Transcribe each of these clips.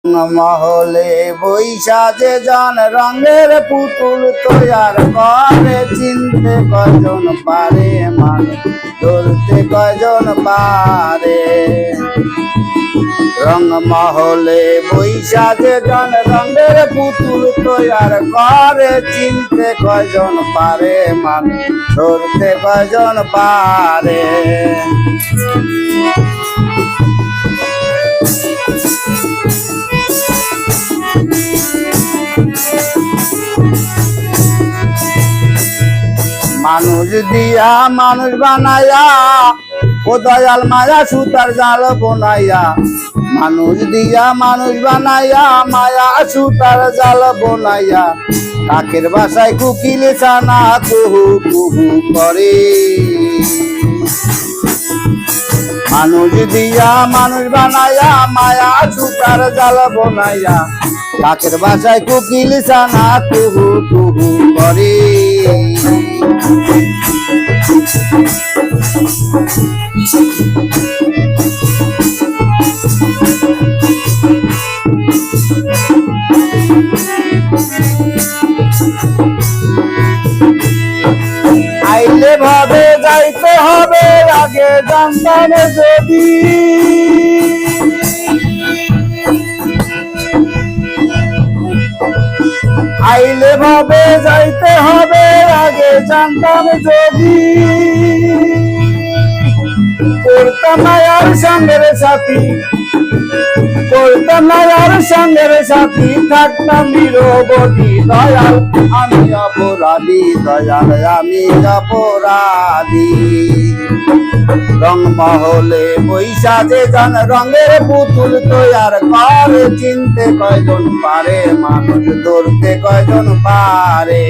মহলে বৈশা যে জন রঙের পুতুল তৈয়ার করে, চিনতে কয়জন পারে মানুষ, ধরতে কয়জন পারে। রং মহলে বৈশা যে জন রঙের পুতুল তৈয়ার করে, চিনতে কয়জন পারে মানুষ, ধরতে কয়জন পারে। মানুষ দিয়া মানুষ বানায়া, ও দয়াল মায়া সুতার জাল বোনাইয়া। মানুষ দিয়া মানুষ বানাইয়া, মায়া সুতার জাল বোনাইয়া। কাকের বাসায় কুকিল ছানা কুহু কুহু করে। মানুষ দিয়া মানুষ বানাইয়া, মায়া সুতার জাল বোনাইয়া। কাকের বাসায় কুকিল ছানা কুহু কুহু করে। আইলে ভাবে যাইতে হবে, আগে জানতাম যদি। আইলে ভাবে যাইতে হবে, আগে জানতাম যদি। করতাম না আর সঙ্গের সাথী, করতাম না আর সঙ্গের সাথী, থাকতাম নিরবধি। দয়াল আমি অপরাধী, দয়াল আমি অপরাধী। রং মহলে বৈশা যে জন রঙের পুতুল তৈয়ার করে, চিনতে কয়জন পারে মানুষ, ধরতে কয়জন পারে।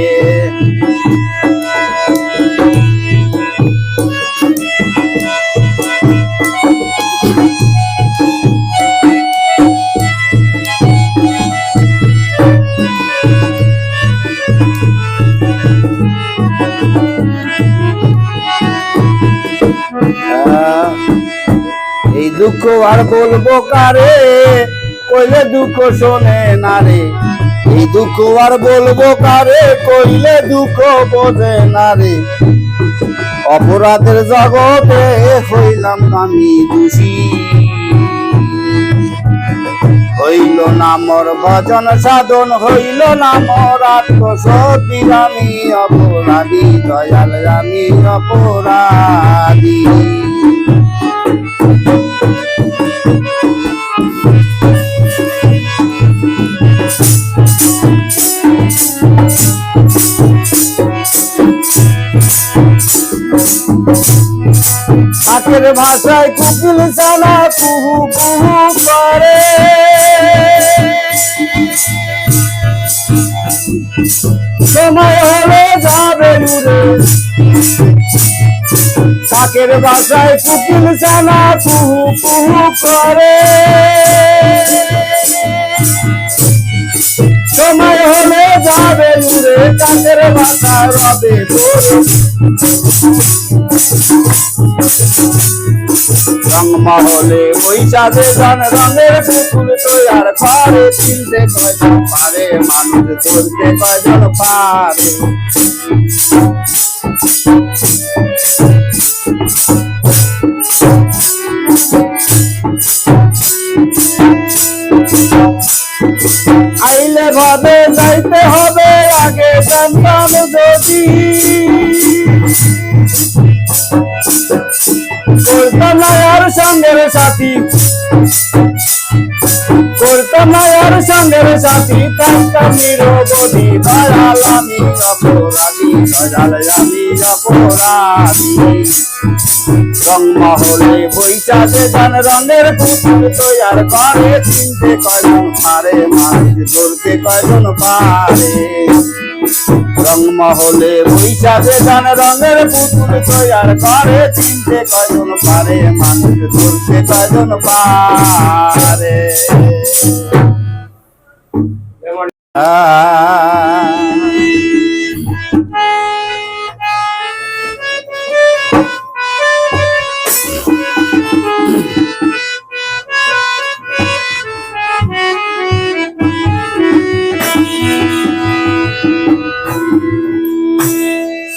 এই দুঃখ আর বলবো কারে, কইলে দুঃখ শোনে না রে। এই দুঃখ আর বলবো কারে, কইলে দুঃখ বোঝে না রে। অপরাধের জগতে হইলাম আমি দোষী, হইল না মোর ভজন সাধন, হইল না মোর আত্মসতী। আমি অপরাধী, দয়াল আমি অপরাধী। কাকের ভাষায় কুকিল ছানা কুহু কুহু করে। সময় হলে যাবে উড়ে, কাকের ভাষায় কুকিল ছানা কুহু কুহু করে। সময় হলে যাবে উড়ে, কাকের ভাষা রবে তোরে। রং মহলে বৈশা যে জন রঙের পুতুল তৈয়ার করে, চিনতে কয়জন পারে মানুষ, ধরতে কয়জন পারে। আইলে ভাবে যাইতে হবে, আগে জানতাম যদি। করতাম না আর সঙ্গের সাথী, করতাম না আর সঙ্গের সাথী, থাকতাম নিরবধি। দয়াল আমি অপরাধী, দয়াল আমি অপরাধী। রং মহলে বৈশা যে জন রঙের পুতুল তৈয়ার করে, চিনতে কয়জন পারে মানুষ, ধরতে কয়জন পারে। রং মহলে বৈশা যে জন রঙের পুতুল তৈয়ার করে, চিনতে কয়জন পারে মানুষ, ধরতে কয়জন পারে।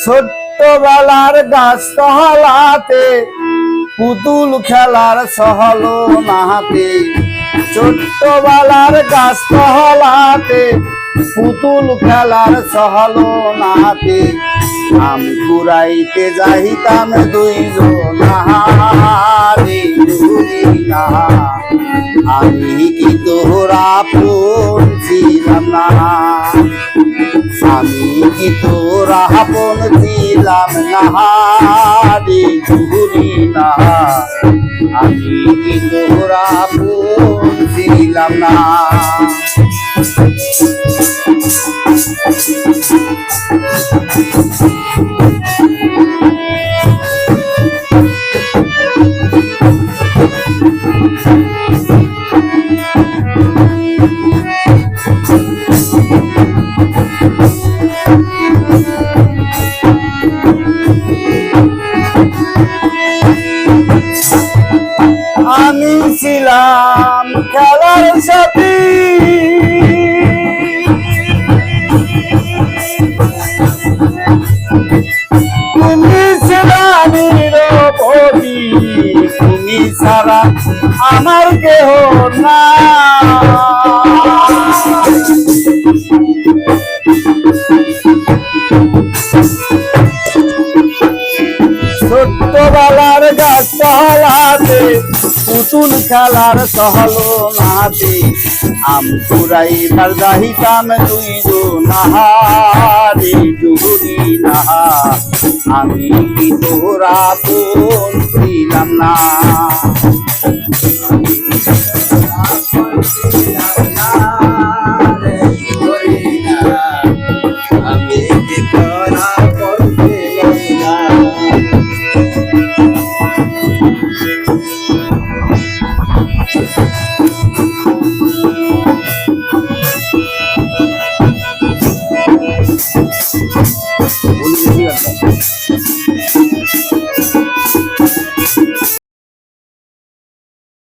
ছোট্টবেলার গাছতলাতে পুতুল খেলার সহলো নাহাতে, ছোট্টবেলার গাছতলাতে পুতুল খেলার সহলো নাহাতে, আম কুড়াইতে যাইতাম দুইজন রে না, আমি কি তোরা আপন ছিলাম না, আমি কি তোরা আপন ছিলাম না রে ঘুরি না, আমি কি তোরা আপন ছিলাম না। আমি ছিলাম খেলার সাথী, তুমি ছিলাম নিরপরাধী, তুমি ছাড়া আমার কেহ না। ছোট্টবেলার গাছতলাতে পুতুল খেলার সহলো নাতে, আম কুড়াইবার যাইতাম দুইজন রে জুড়ি না, আমি কি তোরা আপন ছিলাম না। আমি কি তোরা আপন ছিলাম না।